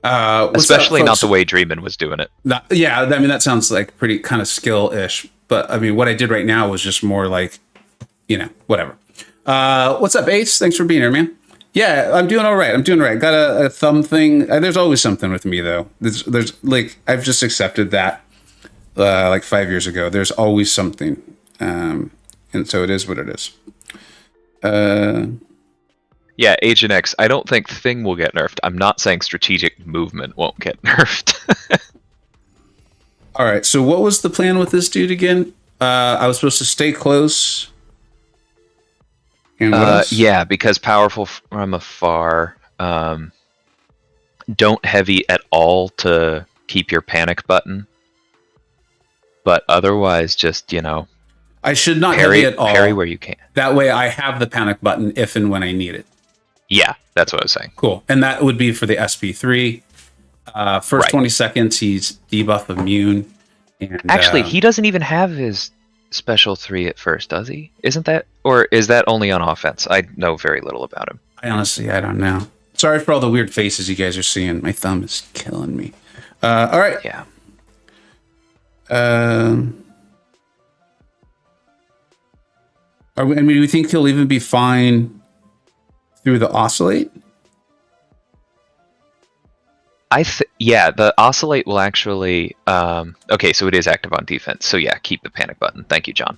Especially up, not the way Dreamin was doing it. Yeah, I mean that sounds like pretty kind of skill-ish, but I mean what I did right now was just more like, whatever. What's up, Ace? Thanks for being here, man. Yeah, I'm doing all right. Got a thumb thing. There's always something with me though. There's like I've just accepted that. Like 5 years ago, there's always something, and so it is what it is. Yeah, Agent X, I don't think Thing will get nerfed. I'm not saying strategic movement won't get nerfed. All right, so what was the plan with this dude again? I was supposed to stay close. And what else? Yeah, because powerful from afar. Don't heavy at all to keep your panic button. But otherwise, just, I should not parry heavy at all. Parry where you can. That way I have the panic button if and when I need it. Yeah, that's what I was saying. Cool. And that would be for the SP3. First Right. 20 seconds, he's debuff immune. And, Actually, he doesn't even have his special 3 at first, does he? Isn't that, or is that only on offense? I know very little about him. I don't know. Sorry for all the weird faces you guys are seeing. My thumb is killing me. All right. Yeah. We think he'll even be fine through the oscillate? Yeah, the oscillate will actually okay, so it is active on defense. So yeah, keep the panic button. Thank you, John.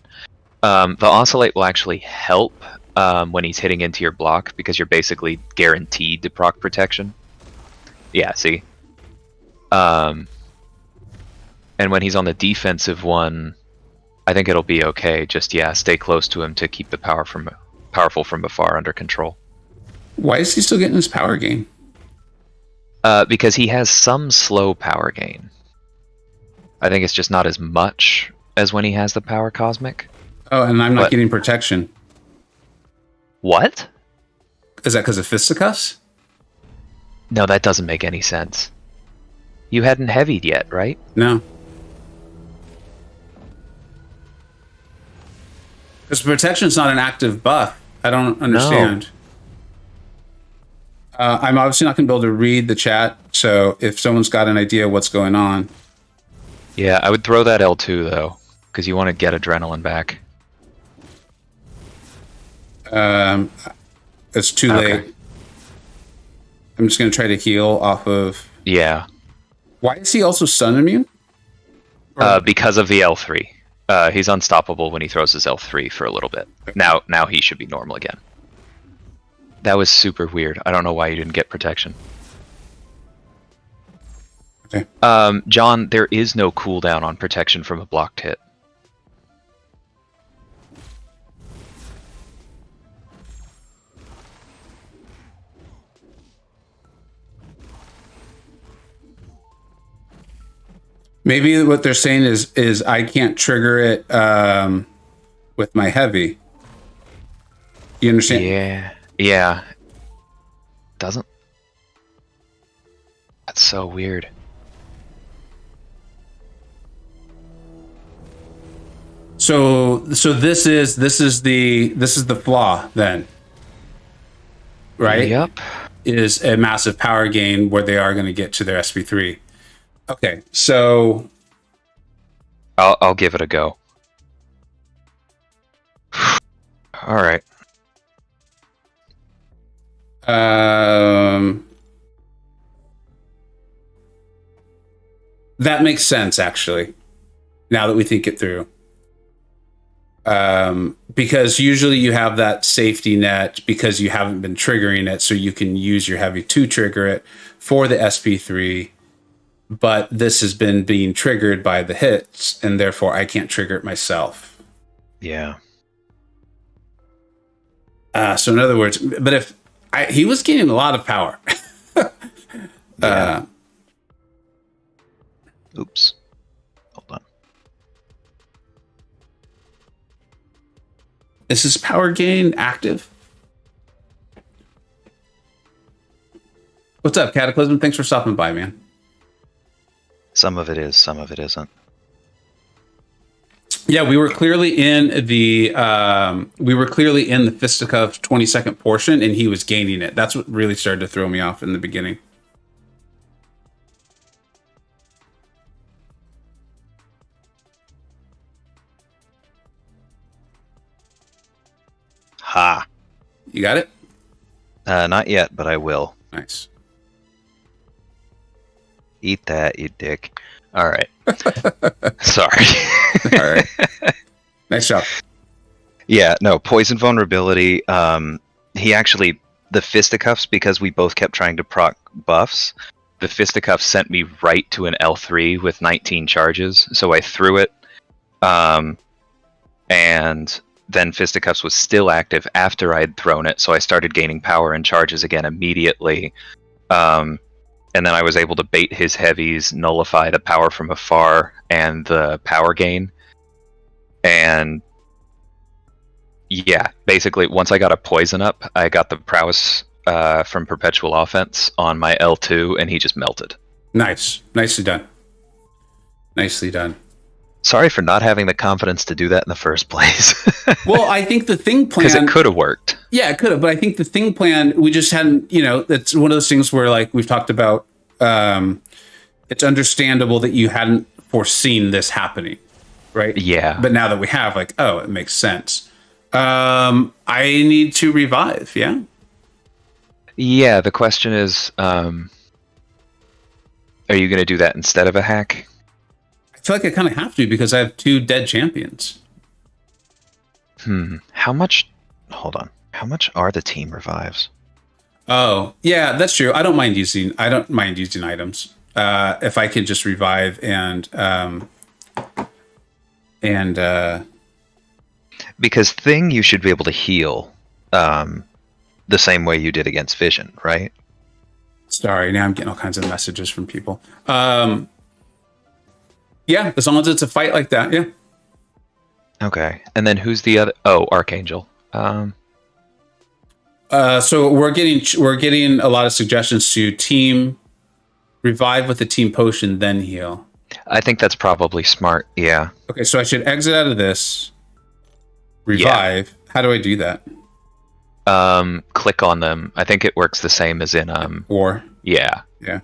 The oscillate will actually help when he's hitting into your block because you're basically guaranteed to proc protection. Yeah, see? And when he's on the defensive one, I think it'll be okay. Just stay close to him to keep the powerful from afar under control. Why is he still getting his power gain? Because he has some slow power gain. I think it's just not as much as when he has the power cosmic. Oh, and I'm not getting protection. What? Is that because of fisticuffs? No, that doesn't make any sense. You hadn't heavied yet, right? No. Because protection's not an active buff. I don't understand. No. I'm obviously not going to be able to read the chat, so if someone's got an idea what's going on. Yeah, I would throw that L2, though, because you want to get adrenaline back. It's too late. I'm just going to try to heal off of... Yeah. Why is he also stun immune? Because of the L3. He's unstoppable when he throws his L3 for a little bit. Now he should be normal again. That was super weird. I don't know why you didn't get protection. Okay. John, there is no cooldown on protection from a blocked hit. Maybe what they're saying is I can't trigger it with my heavy. You understand? Yeah. Doesn't. That's so weird. So this is the flaw then, right? Yep. Is a massive power gain where they are going to get to their SP3. Okay, so I'll give it a go. All right. That makes sense, actually. Now that we think it through. Because usually you have that safety net because you haven't been triggering it, so you can use your heavy to trigger it for the SP3. But this has been being triggered by the hits, and therefore I can't trigger it myself. Yeah. So in other words, but if he was gaining a lot of power. Yeah. Oops. Hold on. Is his power gain active? What's up, Cataclysm? Thanks for stopping by, man. Some of it is, some of it isn't. Yeah, we were clearly in the fisticuff 20-second portion, and he was gaining it. That's what really started to throw me off in the beginning. Ha! You got it? Not yet, but I will. Nice. Eat that, you dick. All right. Sorry. All right. Nice job. Yeah, no, poison vulnerability. He actually, the fisticuffs, because we both kept trying to proc buffs, the fisticuffs sent me right to an L3 with 19 charges. So I threw it. And then fisticuffs was still active after I'd thrown it. So I started gaining power and charges again immediately. And then I was able to bait his heavies, nullify the power from afar and the power gain. And yeah, basically, once I got a poison up, I got the prowess from perpetual offense on my L2, and he just melted. Nice. Nicely done. Nicely done. Sorry for not having the confidence to do that in the first place. Well, I think the thing plan... Because it could have worked. Yeah, it could have, but I think the thing plan, we just hadn't, that's one of those things where, like, we've talked about, it's understandable that you hadn't foreseen this happening, right? Yeah. But now that we have, like, oh, it makes sense. I need to revive, yeah? Yeah, the question is, are you going to do that instead of a hack? I feel like I kind of have to because I have 2 dead champions. How much... Hold on. How much are the team revives? Oh, yeah, that's true. I don't mind using items. If I can just revive and because Thing, you should be able to heal the same way you did against Vision, right? Sorry, now I'm getting all kinds of messages from people. Yeah, as long as it's a fight like that, yeah. Okay, and then who's the other? Oh, Archangel. So we're getting a lot of suggestions to team revive with the team potion, then heal. I think that's probably smart. Yeah. Okay, so I should exit out of this. Revive. Yeah. How do I do that? Click on them. I think it works the same as in War. Yeah. Yeah.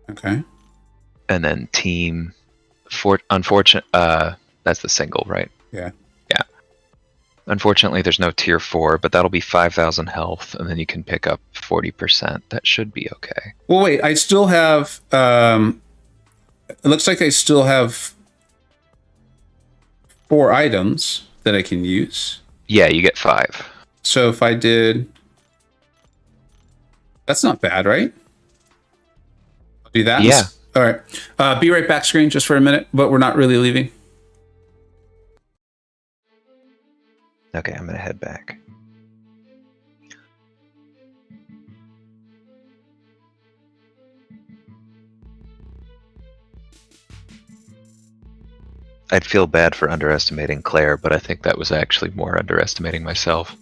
Okay. And then team. Unfortunate. That's the single, right? Yeah. Yeah. Unfortunately, there's no tier 4, but that'll be 5,000 health, and then you can pick up 40%. That should be okay. Well, wait. I still have. It looks like I still have 4 items that I can use. Yeah, you get 5. So if I did... That's not bad, right? I'll do that. Yeah. All right. Be right back, screen, just for a minute, but we're not really leaving. Okay, I'm going to head back. I'd feel bad for underestimating Claire, but I think that was actually more underestimating myself.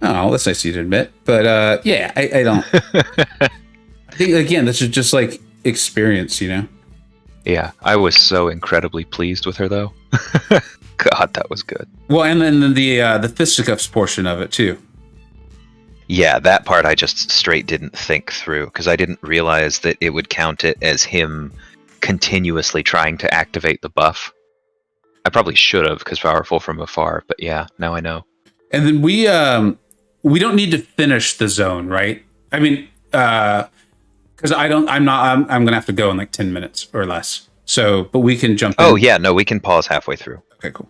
Oh, that's nice of you to admit. But yeah, I don't. I think, again, this is just like experience, Yeah, I was so incredibly pleased with her, though. God, that was good. Well, and then the fisticuffs portion of it, too. Yeah, that part I just straight didn't think through, because I didn't realize that it would count it as him continuously trying to activate the buff. I probably should have, because powerful from afar, but yeah, now I know. And then we don't need to finish the zone, right? I mean, because I'm gonna have to go in like 10 minutes or less. So, but we can jump in. Oh, yeah, no, we can pause halfway through. Okay, cool.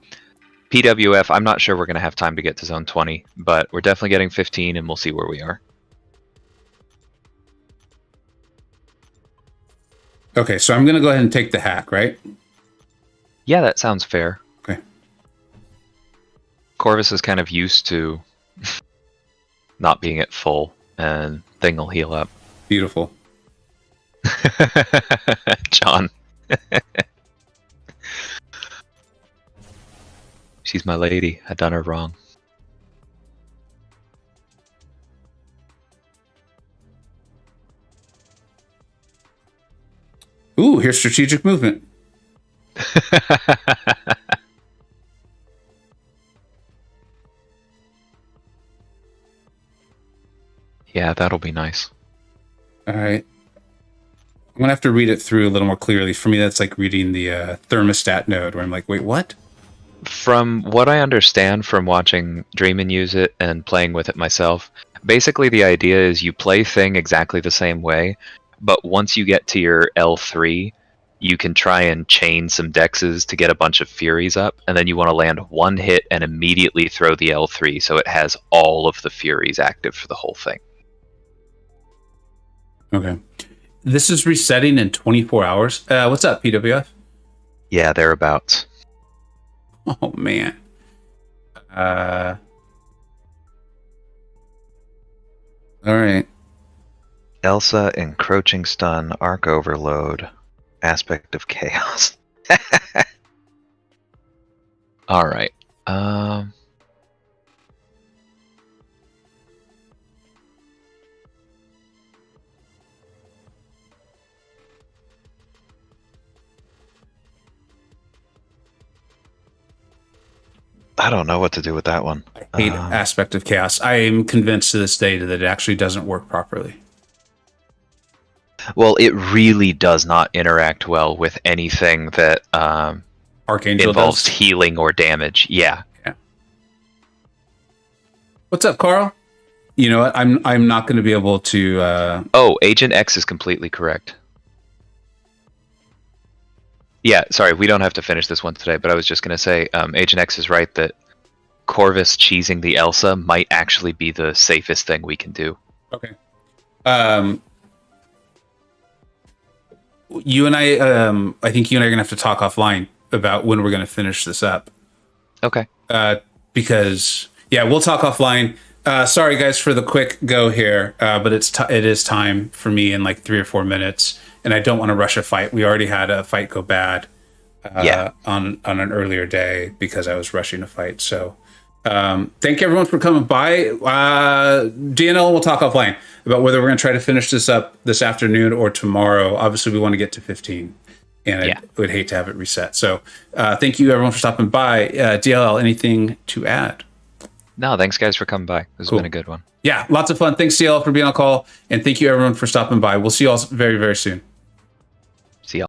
PWF, I'm not sure we're going to have time to get to zone 20, but we're definitely getting 15, and we'll see where we are. Okay, so I'm going to go ahead and take the hack, right? Yeah, that sounds fair. Okay. Corvus is kind of used to not being at full, and Thing will heal up. Beautiful. John. She's my lady. I done her wrong. Ooh, here's strategic movement. Yeah, that'll be nice. All right. I'm going to have to read it through a little more clearly. For me, that's like reading the thermostat node where I'm like, wait, what? From what I understand from watching Dreamin' use it and playing with it myself, basically the idea is you play Thing exactly the same way, but once you get to your L3, you can try and chain some dexes to get a bunch of Furies up, and then you want to land one hit and immediately throw the L3 so it has all of the Furies active for the whole thing. Okay. This is resetting in 24 hours. What's up, PWF? Yeah, thereabouts. Oh, man. All right. Elsa, Encroaching Stun, Arc Overload, Aspect of Chaos. Alright. I don't know what to do with that one. I hate Aspect of Chaos. I am convinced to this day that it actually doesn't work properly. Well, it really does not interact well with anything that Archangel involves does. healing or damage. Yeah. What's up, Carl? You know what? I'm not going to be able to. Oh, Agent X is completely correct. Yeah, sorry, we don't have to finish this one today, but I was just going to say, Agent X is right that Corvus cheesing the Elsa might actually be the safest thing we can do. Okay. You and I think you and I are going to have to talk offline about when we're going to finish this up. Okay. Because, yeah, we'll talk offline. Sorry, guys, for the quick go here, but it is time for me in like 3 or 4 minutes. And I don't want to rush a fight. We already had a fight go bad on an earlier day because I was rushing a fight. So thank you everyone for coming by. DNL, we'll talk offline about whether we're going to try to finish this up this afternoon or tomorrow. Obviously, we want to get to 15. And I would hate to have it reset. So thank you everyone for stopping by. DLL, anything to add? No, thanks guys for coming by. This has been a good one. Yeah, lots of fun. Thanks, DLL, for being on call. And thank you everyone for stopping by. We'll see you all very, very soon.